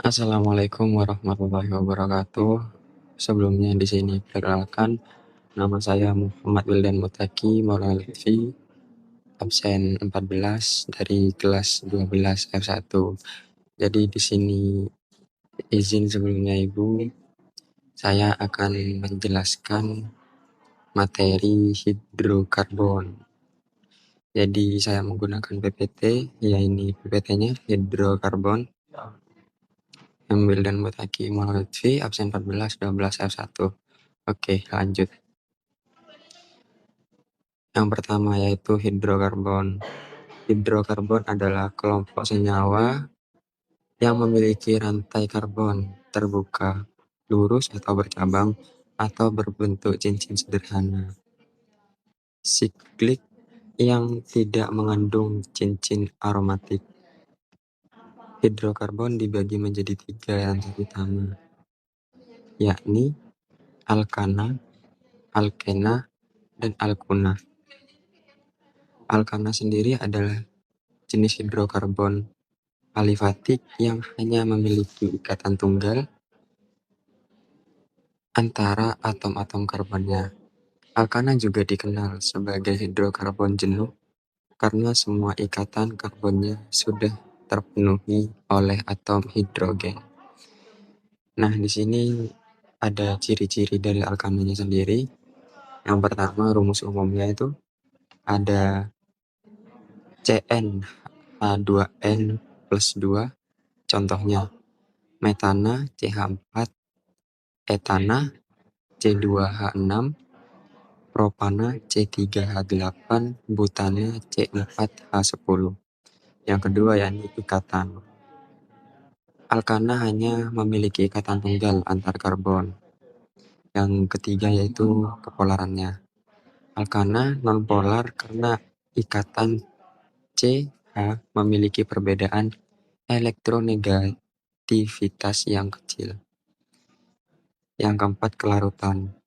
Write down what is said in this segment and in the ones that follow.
Assalamualaikum warahmatullahi wabarakatuh. Sebelumnya di sini perkenalkan, nama saya Muhammad Wildan Mutaki Maulana Lutfi, absen 14 dari kelas 12 F1. Jadi di sini izin sebelumnya Ibu, saya akan menjelaskan materi hidrokarbon. Jadi saya menggunakan PPT, yaitu PPT-nya hidrokarbon. Wildan Mutaki Maulana Lutfi, absen 14 12 F1. Oke, lanjut. Yang pertama yaitu hidrokarbon. Hidrokarbon adalah kelompok senyawa yang memiliki rantai karbon terbuka, lurus atau bercabang, atau berbentuk cincin sederhana. Siklik yang tidak mengandung cincin aromatik. Hidrokarbon dibagi menjadi 3 rantai utama, yakni alkana, alkena, dan alkuna. Alkana sendiri adalah jenis hidrokarbon alifatik yang hanya memiliki ikatan tunggal antara atom-atom karbonnya. Alkana juga dikenal sebagai hidrokarbon jenuh karena semua ikatan karbonnya sudah terpenuhi oleh atom hidrogen. Nah, di sini ada ciri-ciri dari alkananya sendiri. Yang pertama, rumus umumnya itu ada CnH2n plus 2, contohnya metana CH4, etana C2H6, propana C3H8, butana C4H10. Yang kedua yakni ikatan. Alkana hanya memiliki ikatan tunggal antar karbon. Yang ketiga yaitu kepolarannya. Alkana nonpolar karena ikatan CH memiliki perbedaan elektronegativitas yang kecil. Yang keempat, kelarutan.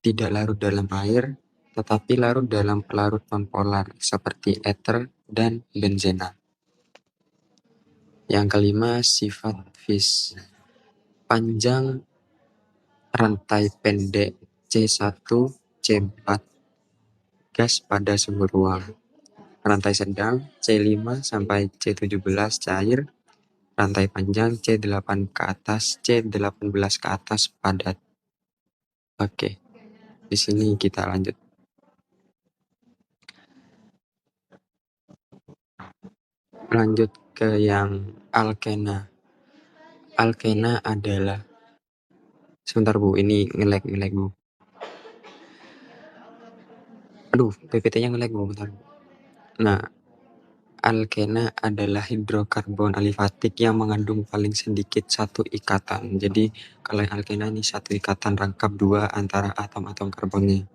Tidak larut dalam air, tetapi larut dalam pelarut nonpolar seperti ether dan benzena. Yang kelima, sifat Fish. Panjang rantai pendek C1, C4 gas pada suhu ruang. Rantai sedang C5 sampai C17 cair. Rantai panjang C8 ke atas, C18 ke atas padat. Oke, di sini kita lanjut. Lanjut ke yang alkena. Alkena adalah, sebentar Bu, ini nge-lag Bu. Aduh, PPT-nya nge-lag Bu, bentar. Nah, alkena adalah hidrokarbon alifatik yang mengandung paling sedikit satu ikatan. Jadi, kalau yang alkena ini satu ikatan rangkap 2 antara atom-atom karbonnya.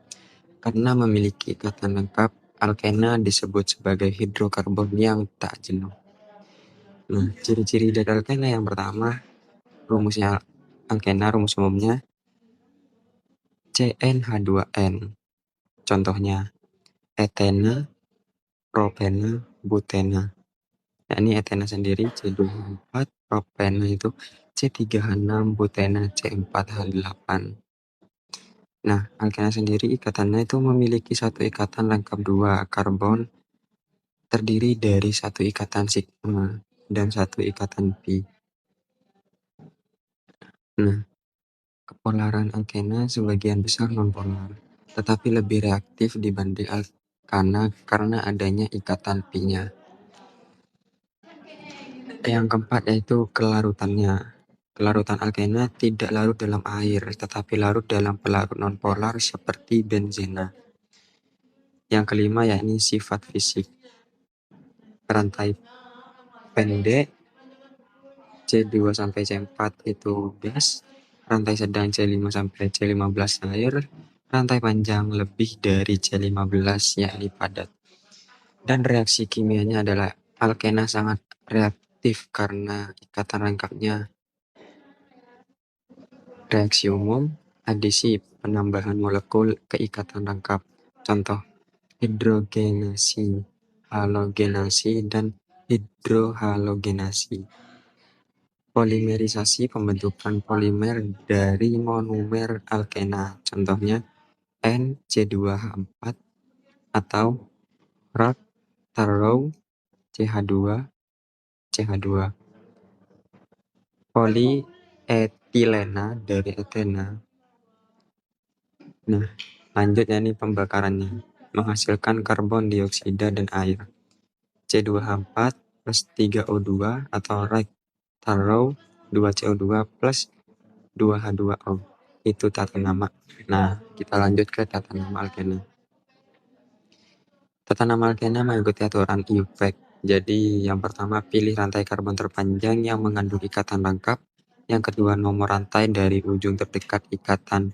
Karena memiliki ikatan lengkap, alkena disebut sebagai hidrokarbon yang tak jenuh. Nah, ciri-ciri dari alkena yang pertama, rumusnya alkena, rumus umumnya CnH2n. Contohnya etena, propena, butena. Nah, ini etena sendiri C2H4, propena itu C3H6, butena C4H8. Nah, alkena sendiri ikatannya itu memiliki satu ikatan lengkap 2 karbon terdiri dari satu ikatan sigma dan satu ikatan pi. Nah, kepolaran alkena sebagian besar nonpolar, tetapi lebih reaktif dibanding alkana karena adanya ikatan pi-nya. Yang keempat yaitu kelarutannya. Kelarutan alkena tidak larut dalam air, tetapi larut dalam pelarut nonpolar seperti benzena. Yang kelima yakni sifat fisik. Rantai pendek C2 sampai C4 itu gas, rantai sedang C5 sampai C15 air, rantai panjang lebih dari C15 yakni padat. Dan reaksi kimianya adalah alkena sangat reaktif karena ikatan lengkapnya. Reaksi umum, adisi, penambahan molekul ke ikatan lengkap. Contoh, hidrogenasi, halogenasi, dan hidrohalogenasi. polimerisasi pembentukan polimer dari monomer alkena, contohnya NC2H4 atau Roth-Tharow CH2. Polietilena dari etena. Nah, lanjutnya nih pembakarannya. Menghasilkan karbon dioksida dan air. C2H4 plus 3O2 atau Roth-Tharow 2CO2 plus 2H2O. Itu tata nama. Nah, kita lanjut ke tata nama alkena. Tata nama alkena mengikuti aturan IUPAC. Jadi yang pertama pilih rantai karbon terpanjang yang mengandung ikatan lengkap. Yang kedua nomor rantai dari ujung terdekat ikatan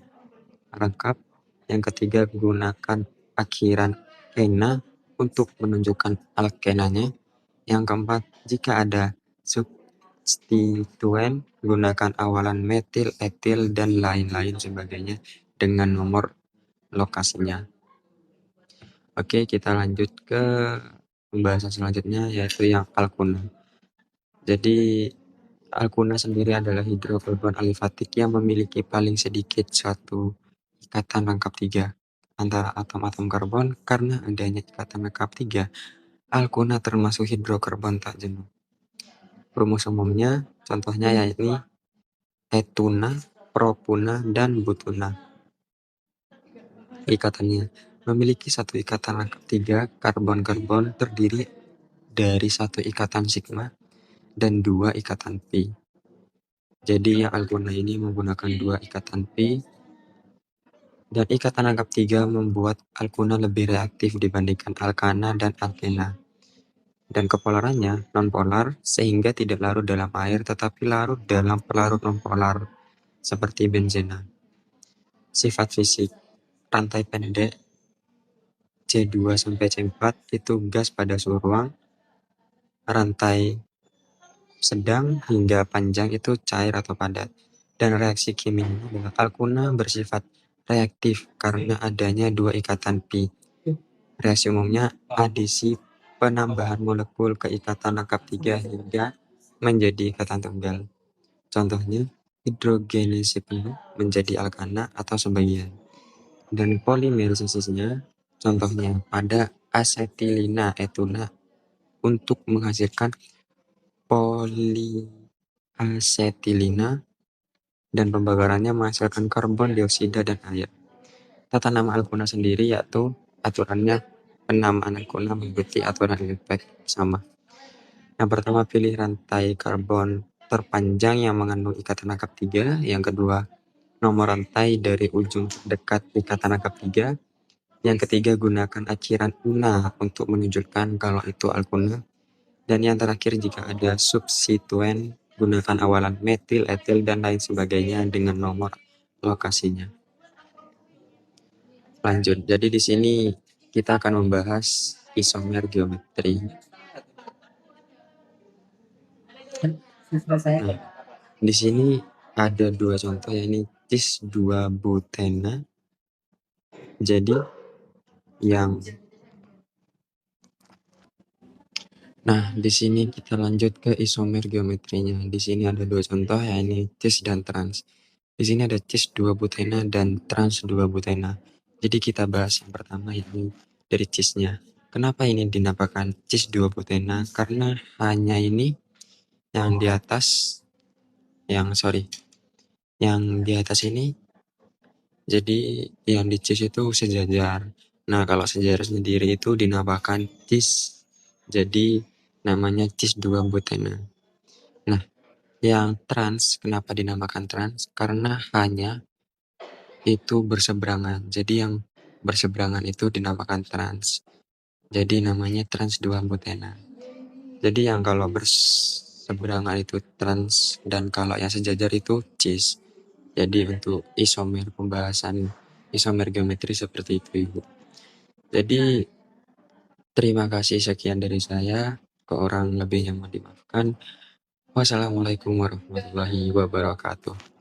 lengkap. Yang ketiga gunakan akhiran ena untuk menunjukkan alkenanya. Yang keempat jika ada substituen gunakan awalan metil, etil, dan lain-lain sebagainya dengan nomor lokasinya. Oke, kita lanjut ke pembahasan selanjutnya yaitu yang alkuna. Jadi alkuna sendiri adalah hidrokarbon alifatik yang memiliki paling sedikit suatu ikatan lengkap 3 antara atom-atom karbon. Karena adanya ikatan lengkap 3, alkuna termasuk hidrokarbon tak jenuh. Rumus umumnya contohnya yaitu etuna, propuna, dan butuna. Ikatannya memiliki satu ikatan lengkap 3 karbon-karbon terdiri dari satu ikatan sigma dan 2 ikatan pi. Jadi yang alkuna ini menggunakan 2 ikatan pi dan ikatan lengkap 3 membuat alkuna lebih reaktif dibandingkan alkana dan alkena. Dan kepolarannya nonpolar sehingga tidak larut dalam air tetapi larut dalam pelarut nonpolar seperti benzena. Sifat fisik rantai pendek C2 sampai C4 itu gas pada suhu ruang. Rantai sedang hingga panjang itu cair atau padat. Dan reaksi kimianya adalah alkuna bersifat reaktif karena adanya 2 ikatan pi. Reaksi umumnya adisi penambahan molekul ke ikatan lengkap 3 hingga menjadi ikatan tunggal. Contohnya hidrogenasi penuh menjadi alkana atau sebagian. Dan polimerisasinya contohnya pada asetilina etuna untuk menghasilkan poliasetilina dan pembakarannya menghasilkan karbon dioksida dan air. Tata nama alkuna sendiri yaitu aturannya penamaan alkuna mengikuti aturan IUPAC sama. Yang pertama pilih rantai karbon terpanjang yang mengandung ikatan lengkap 3. Yang kedua nomor rantai dari ujung dekat ikatan lengkap 3. Yang ketiga gunakan akhiran una untuk menunjukkan kalau itu alkuna. Dan yang terakhir jika ada substituen gunakan awalan metil, etil, dan lain sebagainya dengan nomor lokasinya. Lanjut. Jadi di sini kita akan membahas isomer geometri. Nah, di sini ada 2 contoh yakni cis-2-butena. Jadi yang di sini kita lanjut ke isomer geometrinya. Di sini ada 2 contoh yakni cis dan trans. Di sini ada cis-2-butena dan trans-2-butena. Jadi kita bahas yang pertama yakni dari cisnya. Kenapa ini dinamakan cis-2-butena? Karena hanya ini yang di atas ini, jadi yang di cis itu sejajar. Nah, kalau sejajar sendiri itu dinamakan cis. Jadi namanya cis-2-butena. Nah, yang trans kenapa dinamakan trans? Karena hanya itu berseberangan. Jadi yang berseberangan itu dinamakan trans. Jadi namanya trans-2-butena. Jadi yang kalau berseberangan itu trans dan kalau yang sejajar itu cis. Jadi untuk isomer pembahasan isomer geometri seperti itu Ibu. Jadi terima kasih sekian dari saya. Kurang lebihnya mohon dimaafkan. Wassalamualaikum warahmatullahi wabarakatuh.